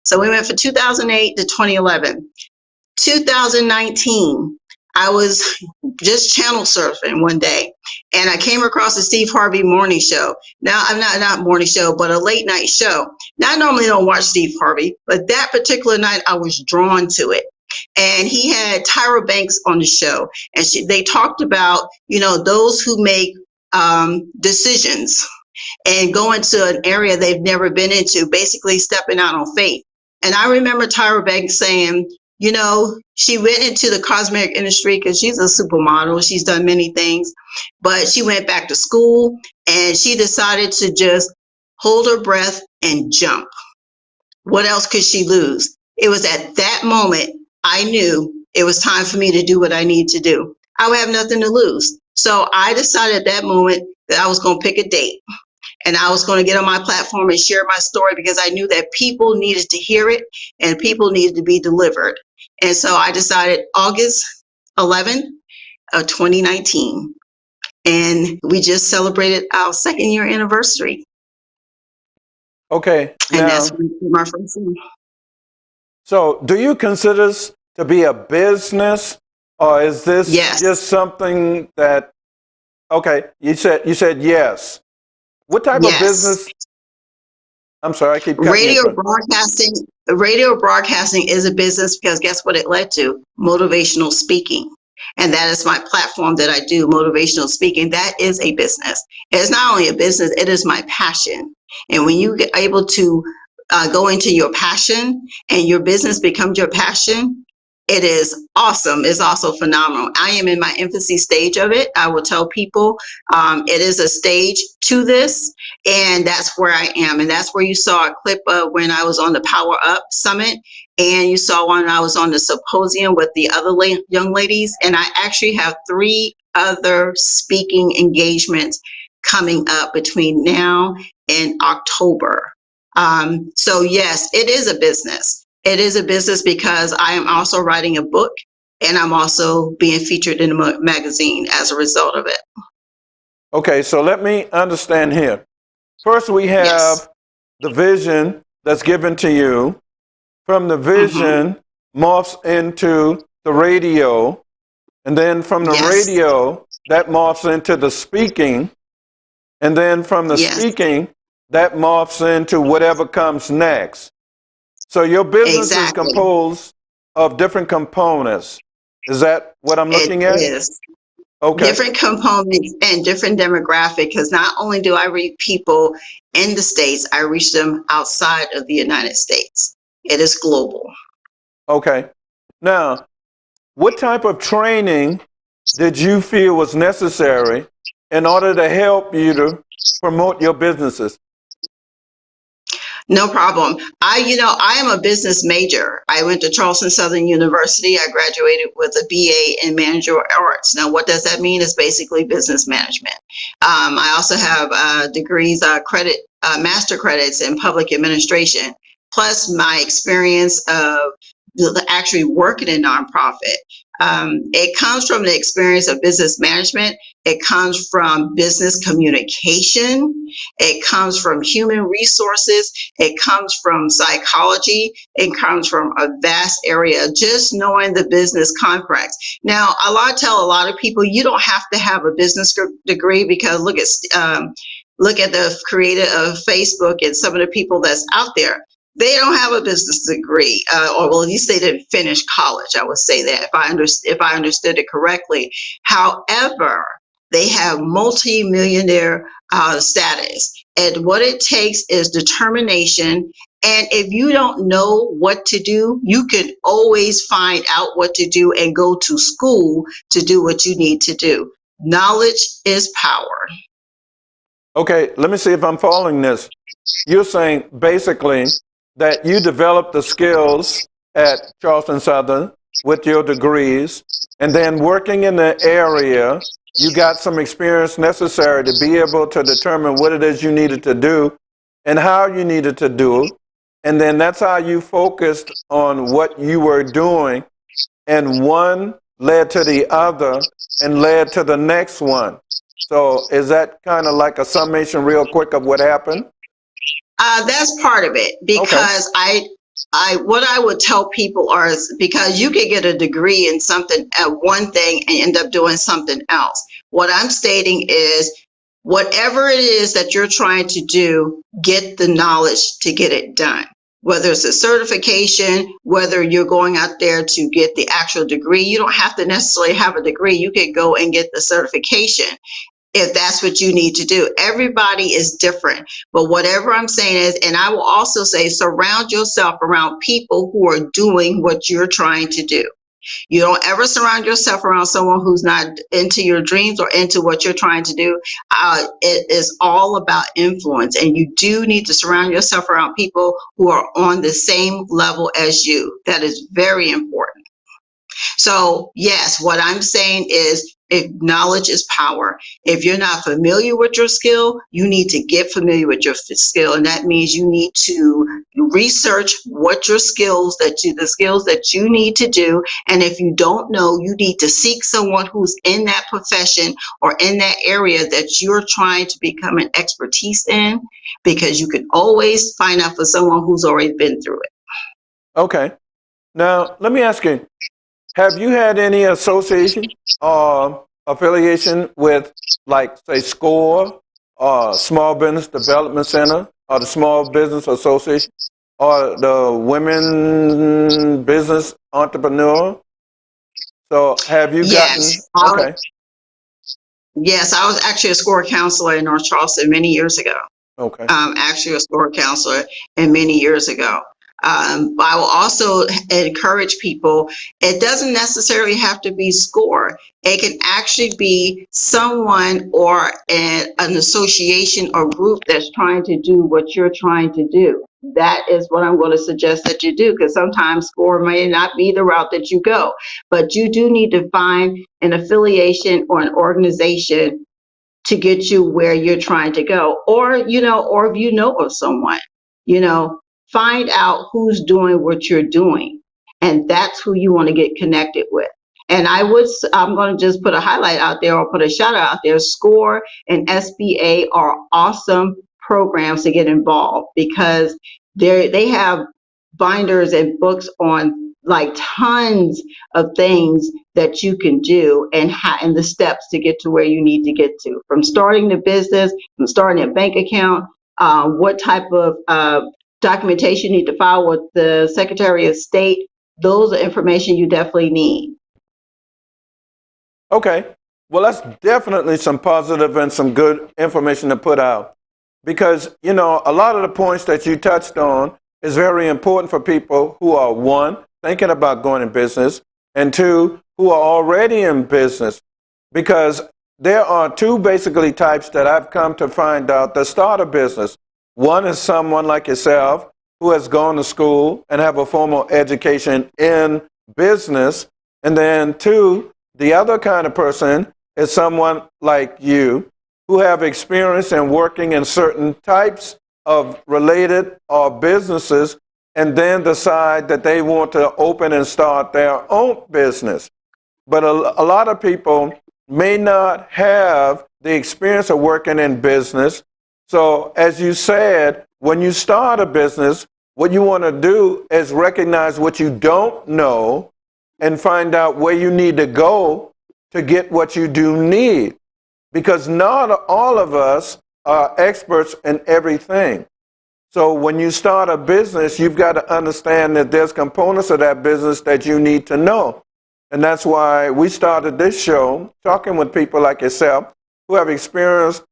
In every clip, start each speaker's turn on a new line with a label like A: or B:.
A: So we went from 2008 to 2011. 2019, I was just channel surfing one day, and I came across the Steve Harvey morning show. Now, I'm not morning show, but a late night show. Now, I normally don't watch Steve Harvey, but that particular night I was drawn to it. And he had Tyra Banks on the show, and they talked about, those who make decisions and go into an area they've never been into, basically stepping out on faith. And I remember Tyra Banks saying, she went into the cosmetic industry because she's a supermodel. She's done many things, but she went back to school and she decided to just hold her breath and jump. What else could she lose? It was at that moment I knew it was time for me to do what I need to do. I would have nothing to lose. So I decided at that moment that I was going to pick a date. And I was going to get on my platform and share my story because I knew that people needed to hear it and people needed to be delivered. And so I decided August 11th of 2019. And we just celebrated our 2nd year anniversary.
B: Okay.
A: And that's my first one.
B: So do you consider this to be a business, or is this just something that, okay, you said yes. What type of business? I'm sorry, I keep cutting
A: radio broadcasting. Radio broadcasting is a business because guess what it led to? Motivational speaking. And that is my platform that I do, motivational speaking. That is a business. It's not only a business, it is my passion. And when you get able to go into your passion and your business becomes your passion, it is awesome. It's also phenomenal. I am in my infancy stage of it. I will tell people it is a stage to this, and that's where I am. And that's where you saw a clip of when I was on the Power Up Summit, and you saw when I was on the symposium with the other young ladies. And I actually have 3 other speaking engagements coming up between now and October. So yes, it is a business. It is a business because I am also writing a book and I'm also being featured in a magazine as a result of it.
B: Okay, so let me understand here. First, we have the vision that's given to you. From the vision, morphs into the radio. And then from the radio, that morphs into the speaking. And then from the speaking, that morphs into whatever comes next. So your business is composed of different components. Is that what I'm looking at?
A: It is.
B: Okay.
A: Different components and different demographic, because not only do I reach people in the States, I reach them outside of the United States. It is global.
B: Okay. Now, what type of training did you feel was necessary in order to help you to promote your businesses?
A: No problem. I am a business major. I went to Charleston Southern University. I graduated with a BA in managerial arts. Now, what does that mean? It's basically business management. I also have degrees, master credits in public administration, plus my experience of actually working in nonprofit. It comes from the experience of business management. It comes from business communication. It comes from human resources. It comes from psychology. It comes from a vast area, just knowing the business contracts. Now, I tell a lot of people, you don't have to have a business degree, because look at the creator of Facebook and some of the people that's out there. They don't have a business degree, or well, at least they didn't finish college. I would say that if I understood it correctly. However, they have multi-millionaire status, and what it takes is determination. And if you don't know what to do, you can always find out what to do and go to school to do what you need to do. Knowledge is power.
B: Okay, let me see if I'm following this. You're saying basically that you developed the skills at Charleston Southern with your degrees, and then working in the area, you got some experience necessary to be able to determine what it is you needed to do and how you needed to do it. And then that's how you focused on what you were doing, and one led to the other and led to the next one. So is that kind of like a summation real quick of what happened?
A: That's part of it, because what I would tell people are is because you could get a degree in something at one thing and end up doing something else. What I'm stating is whatever it is that you're trying to do, get the knowledge to get it done. Whether it's a certification, whether you're going out there to get the actual degree, you don't have to necessarily have a degree. You could go and get the certification if that's what you need to do. Everybody is different. But whatever I'm saying is, and I will also say, surround yourself around people who are doing what you're trying to do. You don't ever surround yourself around someone who's not into your dreams or into what you're trying to do. It is all about influence, and you do need to surround yourself around people who are on the same level as you. That is very important. So, yes, what I'm saying is if knowledge is power. If you're not familiar with your skill, you need to get familiar with your skill. And that means you need to research what your the skills that you need to do. And if you don't know, you need to seek someone who's in that profession or in that area that you're trying to become an expertise in, because you can always find out for someone who's already been through it.
B: Okay. Now, let me ask you, have you had any association or affiliation with, like, say, SCORE or Small Business Development Center or the Small Business Association or the Women Business Entrepreneur? So have you gotten,
A: Yes.
B: okay,
A: Yes, I was actually a SCORE counselor in North Charleston many years ago.
B: okay.
A: Actually a SCORE counselor and many years ago. I will also encourage people, it doesn't necessarily have to be SCORE. It can actually be someone or an association or group that's trying to do what you're trying to do. That is what I'm going to suggest that you do, because sometimes SCORE may not be the route that you go, but you do need to find an affiliation or an organization to get you where you're trying to go. Or, or if you know of someone, you know, find out who's doing what you're doing. And that's who you want to get connected with. And I'm going to just put a highlight out there or put a shout out there. SCORE and SBA are awesome programs to get involved, because they have binders and books on like tons of things that you can do, and the steps to get to where you need to get to, from starting the business, from starting a bank account, what type of documentation you need to file with the Secretary of State. Those are information you definitely need.
B: Okay. Well, that's definitely some positive and some good information to put out, because, a lot of the points that you touched on is very important for people who are, one, thinking about going in business, and two, who are already in business, because there are two basically types that I've come to find out that start a business. One is someone like yourself who has gone to school and have a formal education in business. And then two, the other kind of person is someone like you who have experience in working in certain types of related or businesses, and then decide that they want to open and start their own business. But a lot of people may not have the experience of working in business. So as you said, when you start a business, what you want to do is recognize what you don't know and find out where you need to go to get what you do need. Because not all of us are experts in everything. So when you start a business, you've got to understand that there's components of that business that you need to know. And that's why we started this show talking with people like yourself who have experience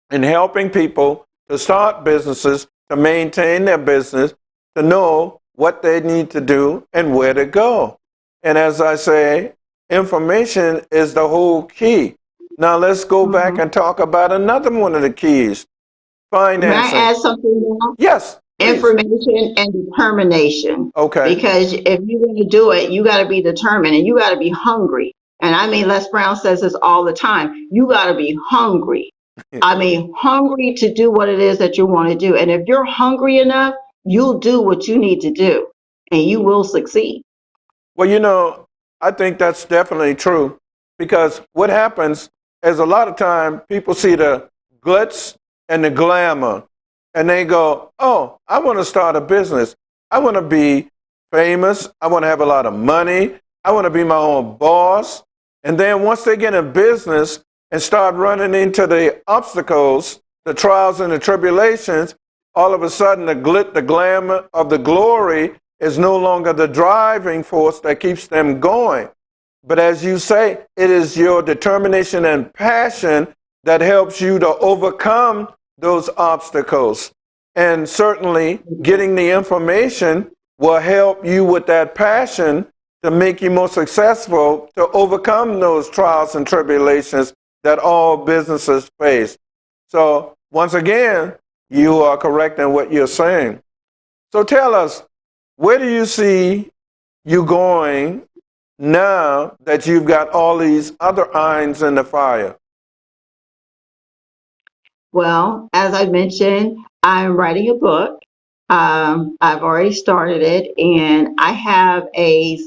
B: in helping people to start businesses, to maintain their business, to know what they need to do and where to go. And as I say, information is the whole key. Now let's go back and talk about another one of the keys, financing.
A: May I add something now?
B: Yes. Please.
A: Information and determination.
B: Okay.
A: Because if you're going to do it, you got to be determined and you got to be hungry. And I mean, Les Brown says this all the time. You got to be hungry. I mean, hungry to do what it is that you want to do. And if you're hungry enough, you'll do what you need to do and you will succeed.
B: Well, I think that's definitely true, because what happens is a lot of time people see the glitz and the glamour and they go, oh, I want to start a business. I want to be famous. I want to have a lot of money. I want to be my own boss. And then once they get in business and start running into the obstacles, the trials and the tribulations, all of a sudden the glamour of the glory is no longer the driving force that keeps them going. But as you say, it is your determination and passion that helps you to overcome those obstacles. And certainly getting the information will help you with that passion to make you more successful to overcome those trials and tribulations that all businesses face. So once again, you are correct in what you're saying. So tell us, where do you see you going now that you've got all these other irons in the fire?
A: Well, as I mentioned, I'm writing a book. I've already started it, and I have a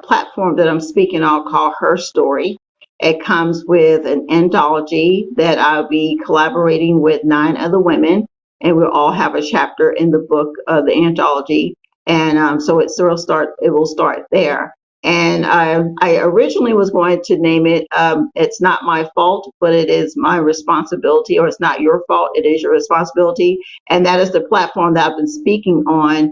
A: platform that I'm speaking on called Her Story. It comes with an anthology that I'll be collaborating with 9 other women, and we'll all have a chapter in the book of the anthology. And so it will start there. And I originally was going to name it, It's Not My Fault, but It Is My Responsibility, or It's Not Your Fault, It Is Your Responsibility. And that is the platform that I've been speaking on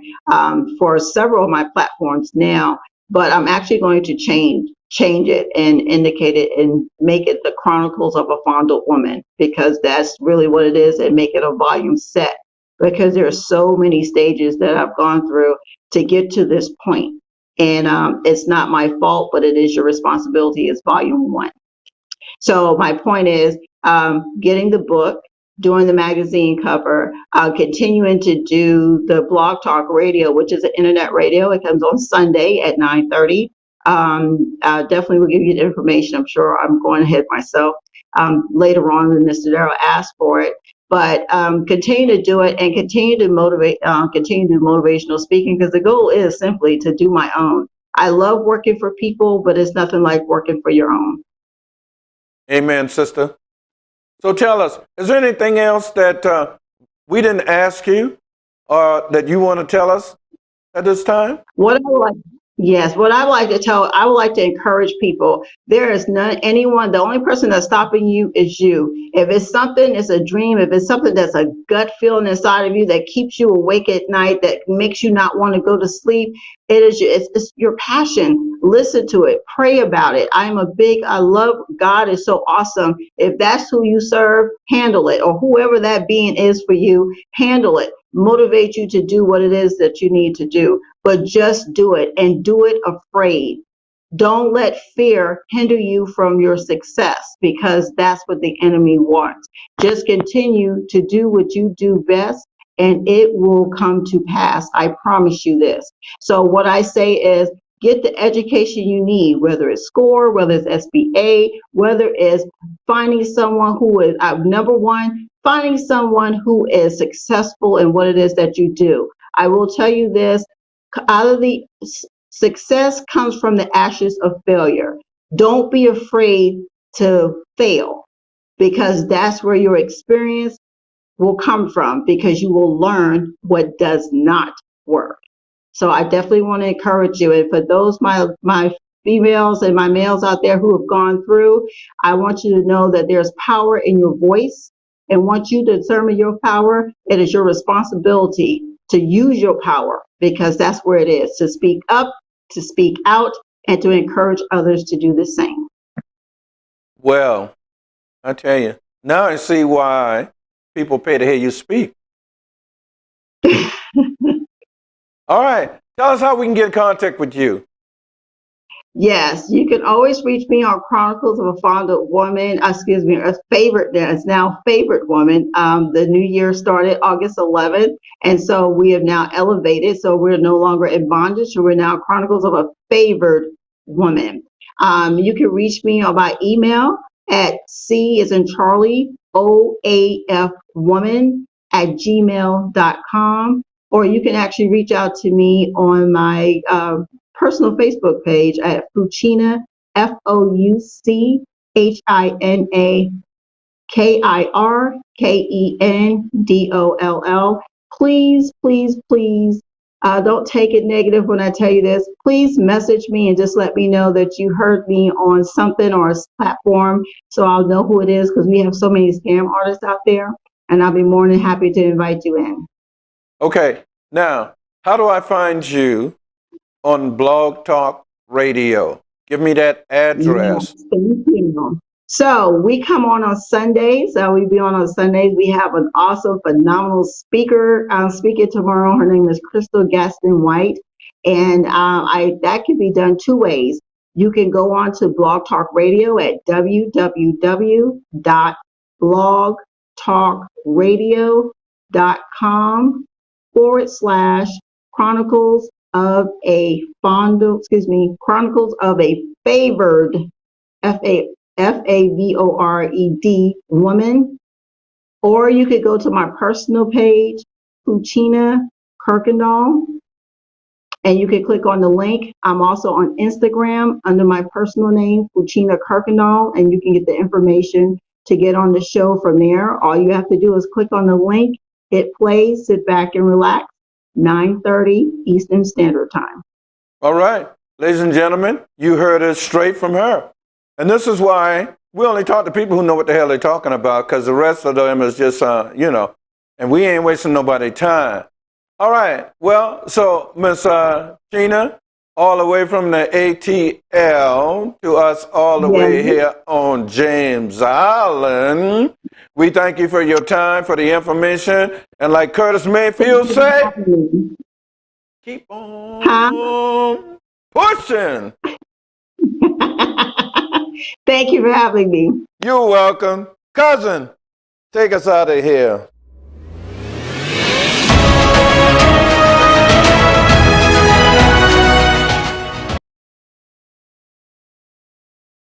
A: for several of my platforms now. But I'm actually going to change it and indicate it and make it the Chronicles of a Fondled Woman, because that's really what it is, and make it a volume set, because there are so many stages that I've gone through to get to this point. And It's Not My Fault, but It Is Your Responsibility is volume 1. So my point is getting the book, doing the magazine cover, continuing to do the Blog Talk Radio, which is an internet radio. It comes on Sunday at 9:30. Definitely will give you the information. I'm sure I'm going ahead myself later on when Mr. Darrell asked for it. But continue to do it and continue to motivate, continue to do motivational speaking, because the goal is simply to do my own. I love working for people, but it's nothing like working for your own.
B: Amen, sister. So tell us, is there anything else that we didn't ask you or that you want to tell us at this time?
A: What I like, yes, what I like to tell, I would like to encourage people. There is none, anyone, the only person that's stopping you is you. If it's something, it's a dream. If it's something that's a gut feeling inside of you that keeps you awake at night, that makes you not want to go to sleep, it's your passion. Listen to it, pray about it. I love God is so awesome. If that's who you serve, handle it, or whoever that being is for you, handle it. Motivate you to do what it is that you need to do, but just do it, and do it afraid. Don't let fear hinder you from your success, because that's what the enemy wants. Just continue to do what you do best, and it will come to pass. I promise you this. So what I say is, get the education you need, whether it's SCORE, whether it's SBA, whether it's finding someone who is, number one, finding someone who is successful in what it is that you do. I will tell you this, out of the success comes from the ashes of failure. Don't be afraid to fail, because that's where your experience will come from, because you will learn what does not work. So I definitely want to encourage you. And for those, my females and my males out there who have gone through, I want you to know that there's power in your voice. And once you determine your power, it is your responsibility to use your power, because that's where it is, to speak up, to speak out, and to encourage others to do the same.
B: Well, I tell you, now I see why people pay to hear you speak. All right. Tell us how we can get in contact with you.
A: Yes, you can always reach me on Chronicles of a Fondled Woman, excuse me, a favorite, it's now Favorite Woman. The new year started August 11th, and so we have now elevated, so we're no longer in bondage, so we're now Chronicles of a Favored Woman. You can reach me by email at C as in Charlie, OAF woman @gmail.com, or you can actually reach out to me on my personal Facebook page at Fuchina, FOUCHINA KIRKENDOLL. Please, please, please Don't take it negative when I tell you this. Please message me and just let me know that you heard me on something or a platform so I'll know who it is because we have so many scam artists out there and I'll be more than happy to invite you in.
B: Okay. Now, how do I find you on Blog Talk Radio? Give me that address.
A: Yes, thank you. So we come on Sundays. We be on Sundays. We have an awesome, phenomenal speaker speaking tomorrow. Her name is Crystal Gaston White, and I that can be done two ways. You can go on to Blog Talk Radio at www.blogtalkradio.com/Chronicles of a Chronicles of a Favored FAVORED woman, or you could go to my personal page, Fuchina Kirkendall, and you can click on the link. I'm also on Instagram under my personal name, Fuchina Kirkendall, and you can get the information to get on the show from there. All you have to do is click on the link, hit play, sit back and relax. 9:30 Eastern Standard Time.
B: All right. Ladies and gentlemen, you heard it straight from her. And this is why we only talk to people who know what the hell they're talking about, because the rest of them is just, and we ain't wasting nobody's time. All right. Well, so Miss Gina, all the way from the ATL to us all the way here on James Island, we thank you for your time, for the information. And like Curtis Mayfield said, keep on pushing.
A: Thank you for having me.
B: You're welcome. Cousin, take us out of here.